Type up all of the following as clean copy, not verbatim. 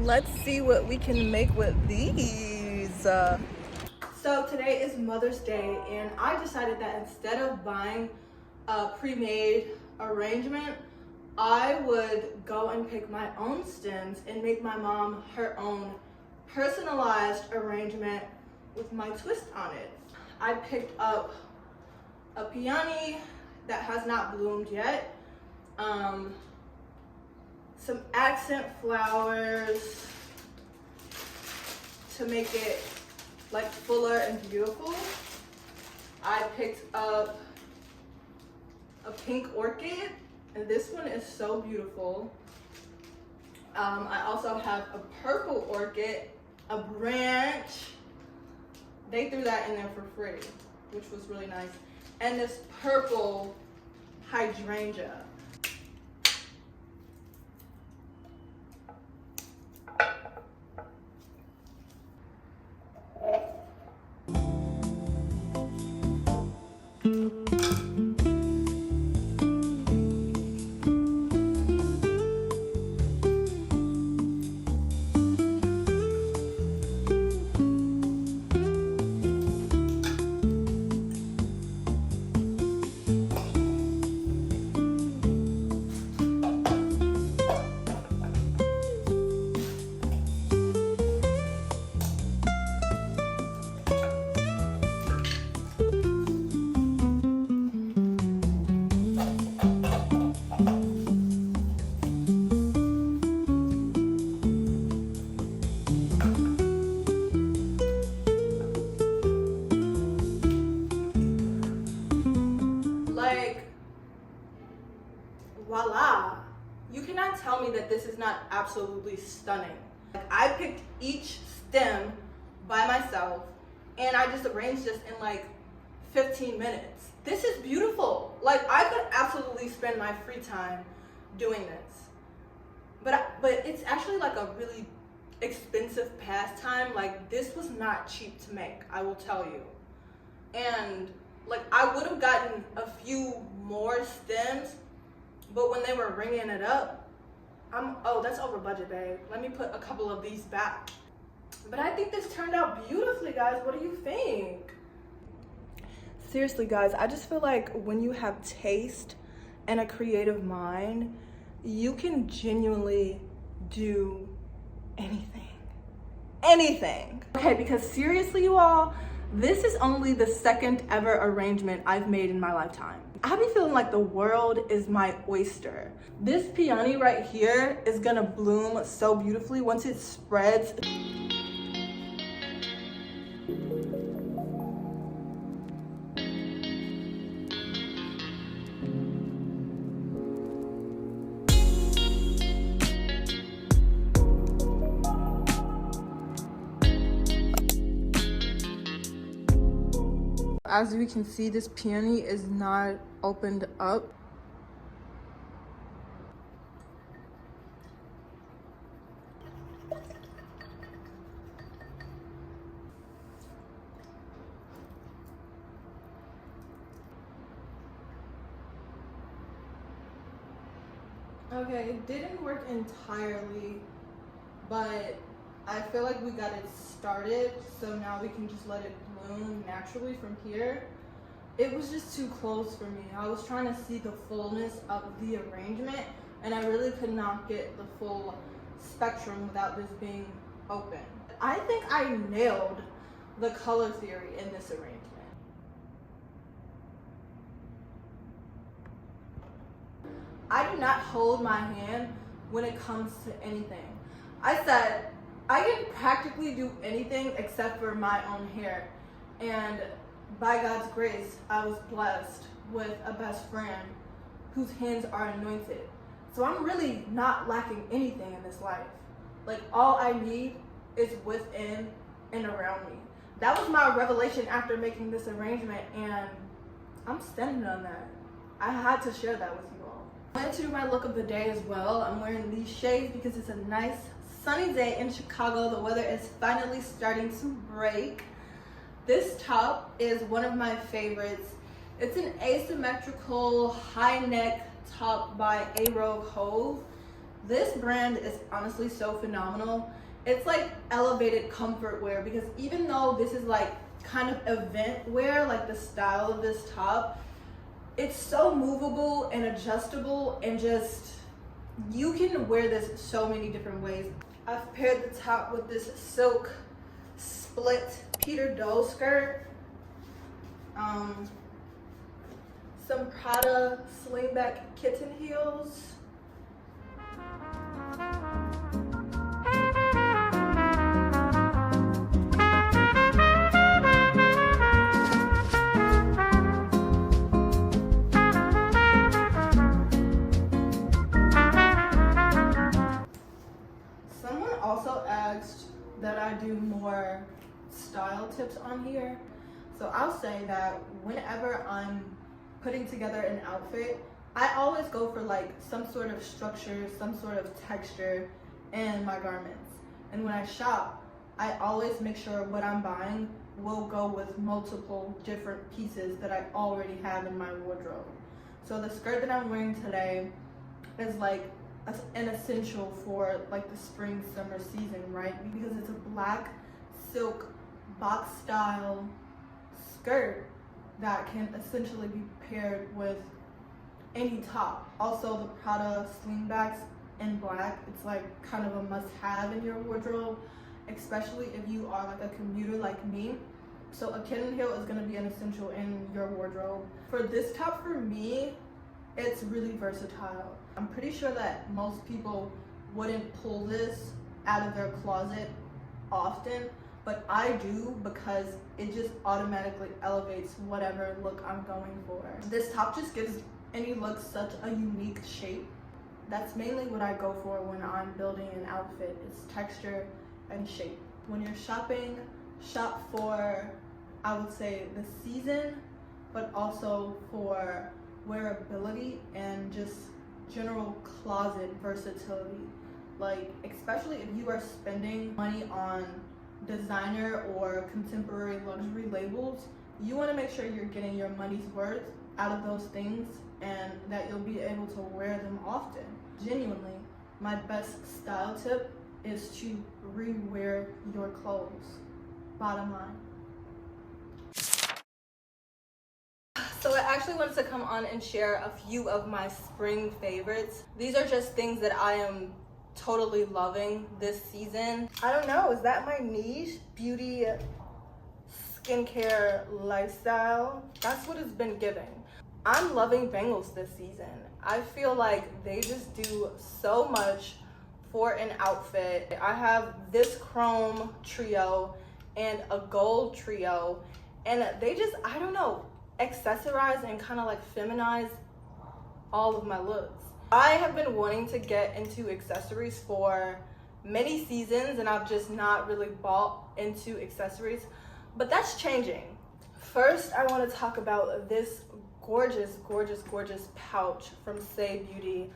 let's see what we can make with these. So today is Mother's Day, and I decided that instead of buying a pre-made arrangement, I would go and pick my own stems and make my mom her own personalized arrangement with my twist on it. I picked up a peony that has not bloomed yet, some accent flowers to make it like fuller and beautiful. I picked up a pink orchid, and this one is so beautiful. I also have a purple orchid, a branch. They threw that in there for free, which was really nice. And this purple hydrangea. Voila! You cannot tell me that this is not absolutely stunning. Like, I picked each stem by myself and I just arranged this in like 15 minutes. This is beautiful. Like, I could absolutely spend my free time doing this. But it's actually like a really expensive pastime. Like, this was not cheap to make, I will tell you. And like, I would have gotten a few more stems, but when they were ringing it up, oh, that's over budget, babe. Let me put a couple of these back. But I think this turned out beautifully, guys. What do you think? Seriously, guys, I just feel like when you have taste and a creative mind, you can genuinely do anything. Anything. Okay, because seriously, you all, this is only the second ever arrangement I've made in my lifetime. I be feeling like the world is my oyster. This peony right here is gonna bloom so beautifully once it spreads. As we can see, this peony is not opened up. Okay, it didn't work entirely, but I feel like we got it started, so now we can just let it bloom naturally from here. It was just too close for me. I was trying to see the fullness of the arrangement, and I really could not get the full spectrum without this being open. I think I nailed the color theory in this arrangement. I do not hold my hand when it comes to anything. I said, I can practically do anything except for my own hair. And by God's grace, I was blessed with a best friend whose hands are anointed. So I'm really not lacking anything in this life. Like, all I need is within and around me. That was my revelation after making this arrangement, and I'm standing on that. I had to share that with you all. I wanted to do my look of the day as well. I'm wearing these shades because it's a nice sunny day in Chicago. The weather is finally starting to break. This top is one of my favorites. It's an asymmetrical high neck top by A. Row Cove. This brand is honestly so phenomenal. It's like elevated comfort wear, because even though this is like kind of event wear, like the style of this top, it's so movable and adjustable, and just you can wear this so many different ways. I've paired the top with this silk split Peter Doe skirt, some Prada slingback kitten heels, also asked that I do more style tips on here. So I'll say that whenever I'm putting together an outfit, I always go for like some sort of structure, some sort of texture in my garments. And when I shop, I always make sure what I'm buying will go with multiple different pieces that I already have in my wardrobe. So the skirt that I'm wearing today is like an essential for like the spring summer season, right? Because it's a black silk box style skirt that can essentially be paired with any top. Also, the Prada slingbacks in black, it's like kind of a must-have in your wardrobe, especially if you are like a commuter like me. So a kitten heel is going to be an essential in your wardrobe. For this top, for me, it's really versatile. I'm pretty sure that most people wouldn't pull this out of their closet often, but I do, because it just automatically elevates whatever look I'm going for. This top just gives any look such a unique shape. That's mainly what I go for when I'm building an outfit, is texture and shape. When you're shopping, shop for, I would say, the season, but also for wearability and just general closet versatility. Like, especially if you are spending money on designer or contemporary luxury labels, you want to make sure you're getting your money's worth out of those things, and that you'll be able to wear them often. Genuinely, my best style tip is to re-wear your clothes. Bottom line. So I actually wanted to come on and share a few of my spring favorites. These are just things that I am totally loving this season. I don't know, is that my niche? Beauty, skincare, lifestyle? That's what it's been giving. I'm loving bangles this season. I feel like they just do so much for an outfit. I have this chrome trio and a gold trio, and they just, I don't know, accessorize and kind of like feminize all of my looks. I have been wanting to get into accessories for many seasons, and I've just not really bought into accessories, but that's changing. First, I want to talk about this gorgeous pouch from Say Beauty.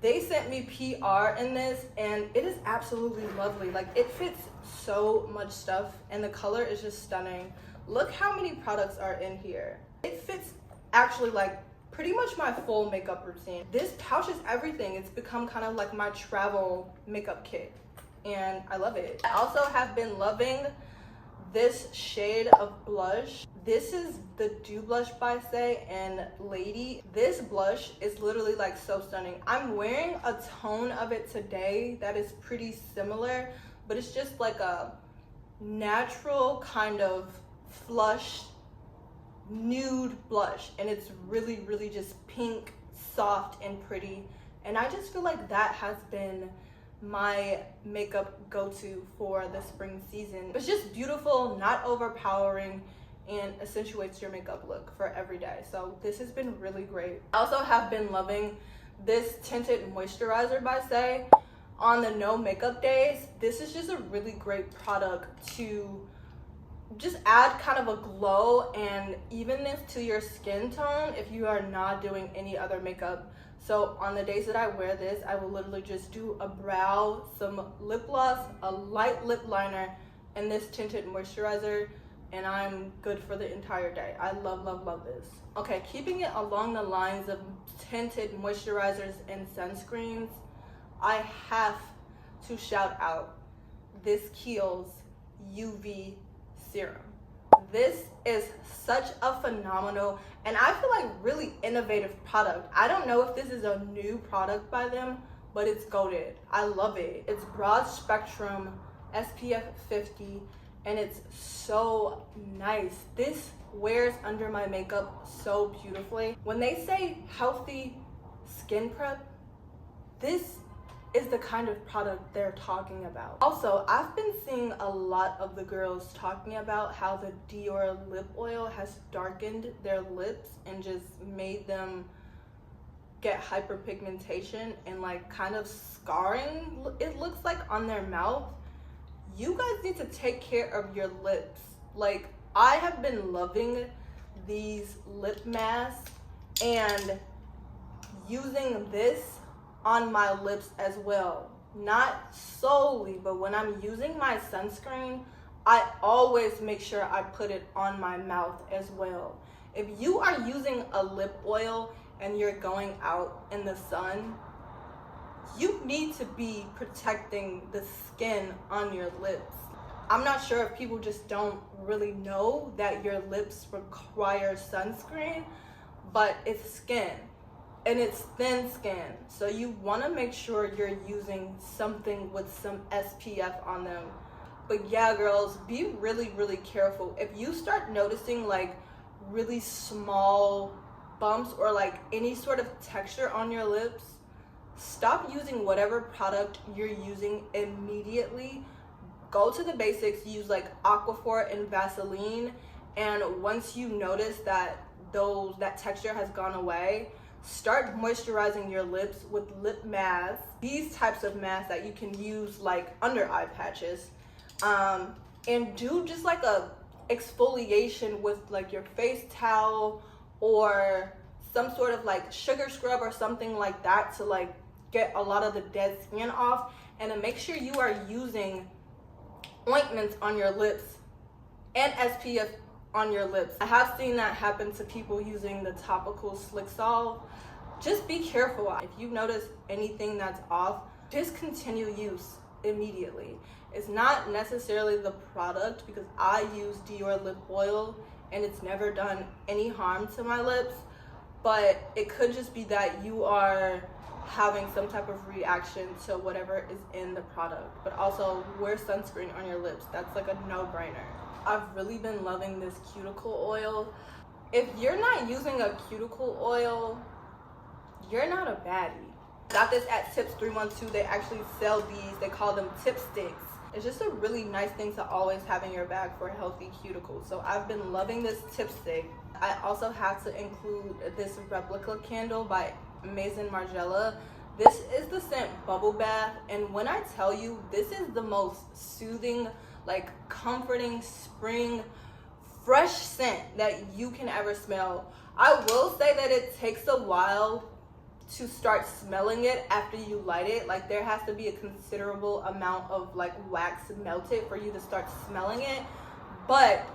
They sent me PR in this, and it is absolutely lovely. Like, it fits so much stuff, and the color is just stunning. Look how many products are in here. It fits actually like pretty much my full makeup routine. This pouch is everything. It's become kind of like my travel makeup kit, and I love it. I also have been loving this shade of blush. This is the Dew Blush by Say and Lady. This blush is literally like so stunning. I'm wearing a tone of it today that is pretty similar, but it's just like a natural kind of flush nude blush, and it's really just pink, soft and pretty, and I just feel like that has been my makeup go-to for the spring season. It's just beautiful, not overpowering, and accentuates your makeup look for every day. So this has been really great. I also have been loving this tinted moisturizer by Say on the no makeup days. This is just a really great product to just add kind of a glow and evenness to your skin tone if you are not doing any other makeup. So on the days that I wear this, I will literally just do a brow, some lip gloss, a light lip liner, and this tinted moisturizer, and I'm good for the entire day. I love this. Okay, keeping it along the lines of tinted moisturizers and sunscreens, I have to shout out this Kiehl's UV serum. This is such a phenomenal and I feel like really innovative product. I don't know if this is a new product by them, but it's goated. I love it. It's broad spectrum, SPF 50, and it's so nice. This wears under my makeup so beautifully. When they say healthy skin prep, this is the kind of product they're talking about. Also, I've been seeing a lot of the girls talking about how the Dior lip oil has darkened their lips and just made them get hyperpigmentation and like kind of scarring, it looks like, on their mouth. You guys need to take care of your lips. Like, I have been loving these lip masks and using this on my lips as well. Not solely, but when I'm using my sunscreen, I always make sure I put it on my mouth as well. If you are using a lip oil and you're going out in the sun, you need to be protecting the skin on your lips. I'm not sure if people just don't really know that your lips require sunscreen, but it's skin. And it's thin skin, so you want to make sure you're using something with some SPF on them. But yeah, girls, be really, really careful. If you start noticing like really small bumps or like any sort of texture on your lips, stop using whatever product you're using immediately. Go to the basics, use like Aquaphor and Vaseline, and once you notice that that texture has gone away, start moisturizing your lips with lip masks. These types of masks that you can use like under eye patches, and do just like a exfoliation with like your face towel or some sort of like sugar scrub or something like that to like get a lot of the dead skin off, and to make sure you are using ointments on your lips and SPF on your lips. I have seen that happen to people using the topical Slick Solve. Just be careful. If you notice anything that's off, discontinue use immediately. It's not necessarily the product, because I use Dior lip oil and it's never done any harm to my lips, but it could just be that you are having some type of reaction to whatever is in the product. But also wear sunscreen on your lips. That's like a no-brainer. I've really been loving this cuticle oil. If you're not using a cuticle oil, you're not a baddie. Got this at Tips 312. They actually sell these. They call them tip sticks. It's just a really nice thing to always have in your bag for healthy cuticles. So I've been loving this tip stick. I also have to include this replica candle by Maison Margiela. This is the scent Bubble Bath, and when I tell you, this is the most soothing, like comforting spring fresh scent that you can ever smell. I will say that it takes a while to start smelling it after you light it. Like, there has to be a considerable amount of like wax melted for you to start smelling it, but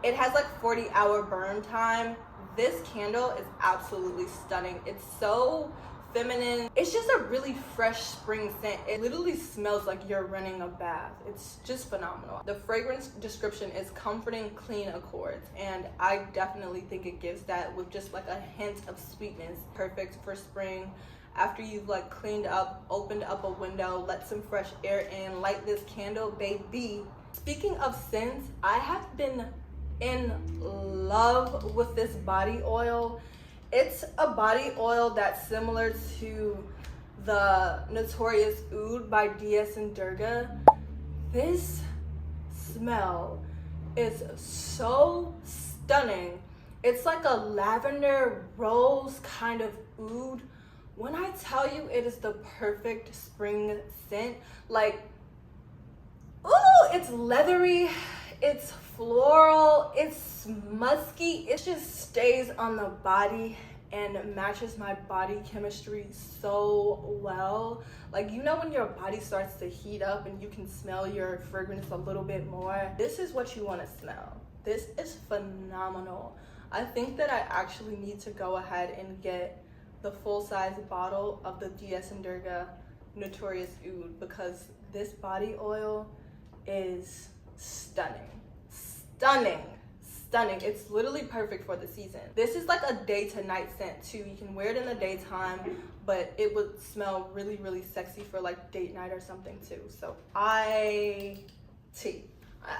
it has like 40-hour burn time. This candle is absolutely stunning. It's so feminine. It's just a really fresh spring scent. It literally smells like you're running a bath. It's just phenomenal. The fragrance description is comforting, clean accords, and I definitely think it gives that with just like a hint of sweetness. Perfect for spring. After you've like cleaned up, opened up a window, let some fresh air in, light this candle, baby. Speaking of scents, I have been in love with this body oil. It's a body oil that's similar to the Notorious Oud by DS and Durga. This smell is so stunning. It's like a lavender rose kind of oud. When I tell you, it is the perfect spring scent. Like, ooh, it's leathery, it's floral, it's musky. It just stays on the body and matches my body chemistry so well. Like, you know when your body starts to heat up and you can smell your fragrance a little bit more? This is what you want to smell. This is phenomenal. I think that I actually need to go ahead and get the full-size bottle of the DS and Durga Notorious Oud because this body oil is stunning. Stunning. Stunning. It's literally perfect for the season. This is like a day to night scent too. You can wear it in the daytime, but it would smell really, really sexy for like date night or something too. So I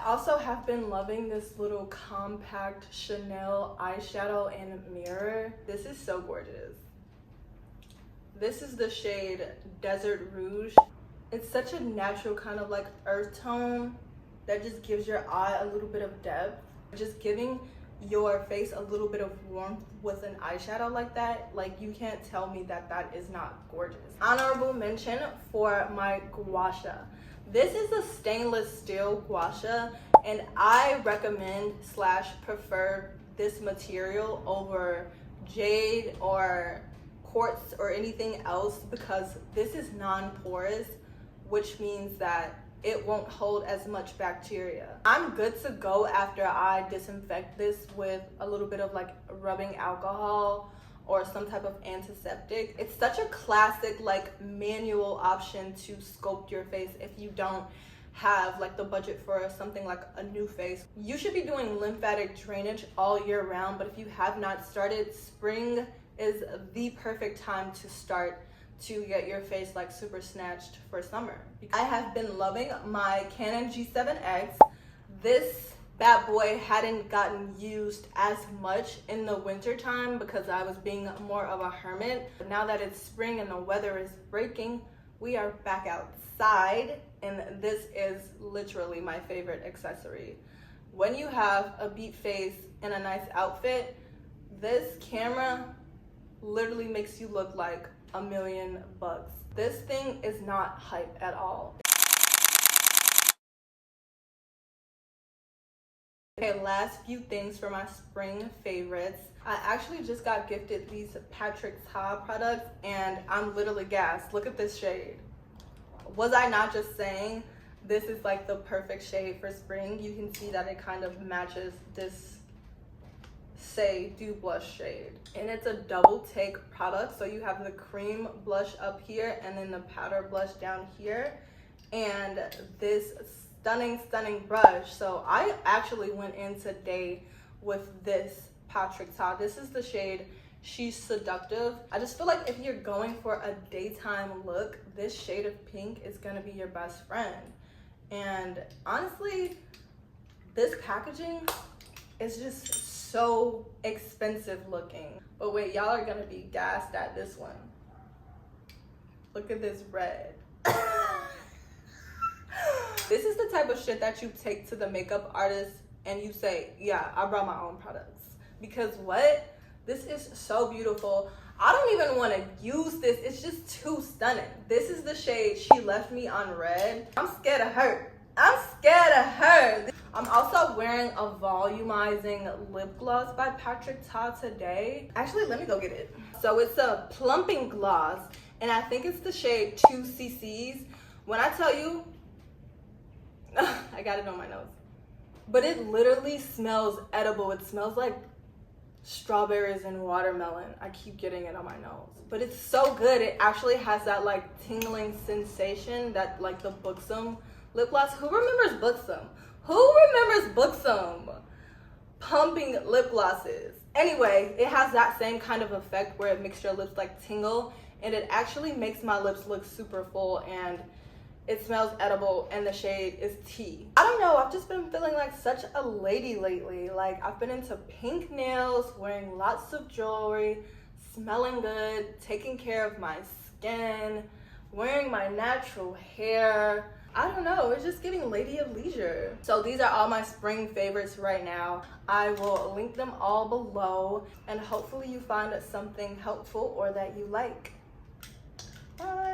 also have been loving this little compact Chanel eyeshadow and mirror. This is so gorgeous. This is the shade Desert Rouge. It's such a natural kind of like earth tone that just gives your eye a little bit of depth. Just giving your face a little bit of warmth with an eyeshadow like that, like you can't tell me that that is not gorgeous. Honorable mention for my gua sha. This is a stainless steel gua sha, and I recommend / prefer this material over jade or quartz or anything else because this is non-porous, which means that it won't hold as much bacteria. I'm good to go after I disinfect this with a little bit of like rubbing alcohol or some type of antiseptic. It's such a classic like manual option to sculpt your face if you don't have like the budget for something like a new face. You should be doing lymphatic drainage all year round, but if you have not started, spring is the perfect time to start to get your face like super snatched for summer. I have been loving my Canon G7X. This bad boy hadn't gotten used as much in the winter time because I was being more of a hermit. But now that it's spring and the weather is breaking, we are back outside, and this is literally my favorite accessory. When you have a beat face and a nice outfit, this camera literally makes you look like $1,000,000. This thing is not hype at all. Okay, last few things for my spring favorites. I actually just got gifted these Patrick Ta products and I'm literally gassed. Look at this shade. Was I not just saying this is like the perfect shade for spring? You can see that it kind of matches this Say Do blush shade, and it's a double take product, so you have the cream blush up here and then the powder blush down here, and this stunning brush. So I actually went in today with this Patrick Ta. This is the shade She's Seductive. I just feel like if you're going for a daytime look, this shade of pink is gonna be your best friend. And honestly, this packaging is just so expensive looking. But wait, y'all are gonna be gassed at this one. Look at this red. This is the type of shit that you take to the makeup artist and you say, yeah, I brought my own products. Because what? This is so beautiful. I don't even want to use this. It's just too stunning. This is the shade She Left Me on Red. I'm scared of her. I'm scared of her. I'm also wearing a volumizing lip gloss by Patrick Ta today. Actually, let me go get it. So it's a plumping gloss, and I think it's the shade 2CCs. When I tell you, I got it on my nose. But it literally smells edible. It smells like strawberries and watermelon. I keep getting it on my nose. But it's so good. It actually has that like tingling sensation that like the Buxom lip gloss. Who remembers Buxom? Who remembers Buxom pumping lip glosses? Anyway, it has that same kind of effect where it makes your lips like tingle, and it actually makes my lips look super full, and it smells edible, and the shade is tea. I don't know, I've just been feeling like such a lady lately. Like I've been into pink nails, wearing lots of jewelry, smelling good, taking care of my skin, wearing my natural hair. I don't know, it's just giving lady of leisure. So these are all my spring favorites right now. I will link them all below, and hopefully you find something helpful or that you like. Bye.